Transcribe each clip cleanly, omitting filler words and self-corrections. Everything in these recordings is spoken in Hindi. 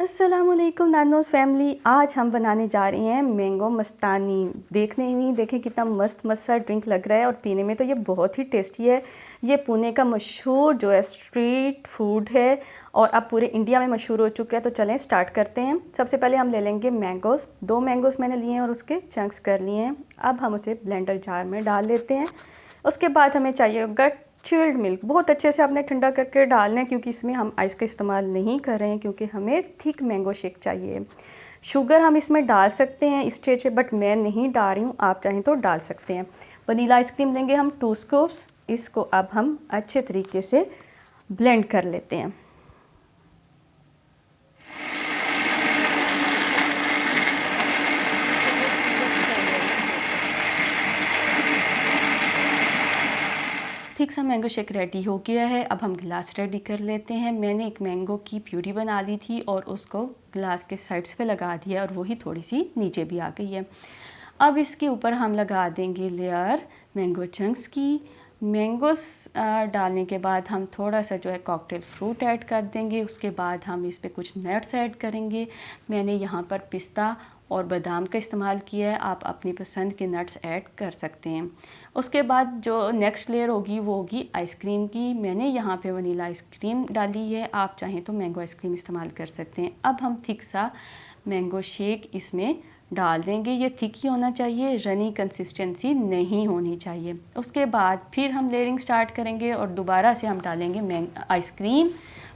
अस्सलामुअलैकुम नानोस फैमिली। आज हम बनाने जा रहे हैं मैंगो मस्तानी। देखने में ही देखें कितना मस्त मस्त सा ड्रिंक लग रहा है और पीने में तो ये बहुत ही टेस्टी है। ये पुणे का मशहूर जो है स्ट्रीट फूड है और अब पूरे इंडिया में मशहूर हो चुका है। तो चलें स्टार्ट करते हैं। सबसे पहले हम ले लेंगे मैंगोज़। 2 मैंगोज़ मैंने लिए हैं और उसके चंक्स कर लिए हैं। अब हम उसे ब्लेंडर जार में डाल लेते हैं। उसके बाद हमें चाहिए होगा चिल्ड मिल्क। बहुत अच्छे से आपने ठंडा करके डालना है क्योंकि इसमें हम आइस का इस्तेमाल नहीं कर रहे हैं, क्योंकि हमें थिक मैंगो शेक चाहिए। शुगर हम इसमें डाल सकते हैं इस स्टेज पे, बट मैं नहीं डाल रही हूँ, आप चाहें तो डाल सकते हैं। वनीला आइसक्रीम लेंगे हम 2 स्कूप्स। इसको अब हम अच्छे तरीके से ब्लेंड कर लेते हैं। ठीक सा मैंगो शेक रेडी हो गया है। अब हम गिलास रेडी कर लेते हैं। मैंने एक मैंगो की प्यूरी बना ली थी और उसको गिलास के साइड्स पे लगा दिया और वही थोड़ी सी नीचे भी आ गई है। अब इसके ऊपर हम लगा देंगे लेयर मैंगो चंक्स की। मैंगोस डालने के बाद हम थोड़ा सा जो है कॉकटेल फ्रूट ऐड कर देंगे। उसके बाद हम इस पर कुछ नट्स ऐड करेंगे। मैंने यहाँ पर पिस्ता और बादाम का इस्तेमाल किया है, आप अपनी पसंद के नट्स ऐड कर सकते हैं। उसके बाद जो नेक्स्ट लेयर होगी वो होगी आइसक्रीम की। मैंने यहाँ पे वनीला आइसक्रीम डाली है, आप चाहें तो मैंगो आइसक्रीम इस्तेमाल कर सकते हैं। अब हम थिक सा मैंगो शेक इसमें डाल देंगे। ये थिक ही होना चाहिए, रनी कंसिस्टेंसी नहीं होनी चाहिए। उसके बाद फिर हम लेयरिंग स्टार्ट करेंगे और दोबारा से हम डालेंगे आइसक्रीम।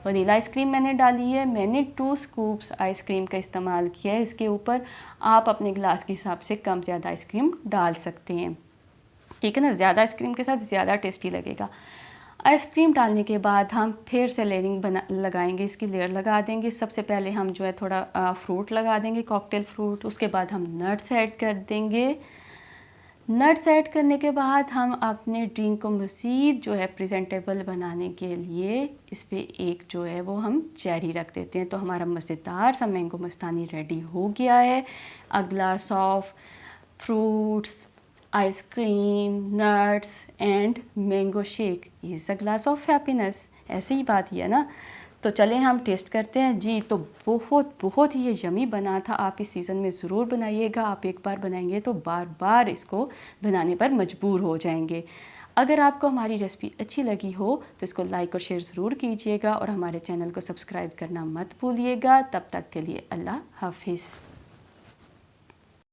वनीला आइसक्रीम मैंने डाली है। मैंने 2 स्कूप्स आइसक्रीम का इस्तेमाल किया है इसके ऊपर। आप अपने गिलास के हिसाब से कम ज़्यादा आइसक्रीम डाल सकते हैं, ठीक है ना। ज़्यादा आइसक्रीम के साथ ज़्यादा टेस्टी लगेगा। आइसक्रीम डालने के बाद हम फिर से लेयरिंग लगाएंगे, इसकी लेयर लगा देंगे। सबसे पहले हम जो है थोड़ा फ्रूट लगा देंगे, कॉकटेल फ्रूट। उसके बाद हम नट्स ऐड कर देंगे। नट्स ऐड करने के बाद हम अपने ड्रिंक को मज़ीद जो है प्रेजेंटेबल बनाने के लिए इस पर एक जो है वो हम चेरी रख देते हैं। तो हमारा मज़ेदार सा मैंगो मस्तानी रेडी हो गया है। A glass of fruits, ice cream, nuts and mango shake is a glass of happiness. ऐसे ही बात ही है ना। तो चलें हम टेस्ट करते हैं जी। तो बहुत ही ये यमी बना था। आप इस सीज़न में ज़रूर बनाइएगा। आप एक बार बनाएंगे तो बार बार इसको बनाने पर मजबूर हो जाएंगे। अगर आपको हमारी रेसिपी अच्छी लगी हो तो इसको लाइक और शेयर ज़रूर कीजिएगा और हमारे चैनल को सब्सक्राइब करना मत भूलिएगा। तब तक के लिए अल्लाह हाफिज़।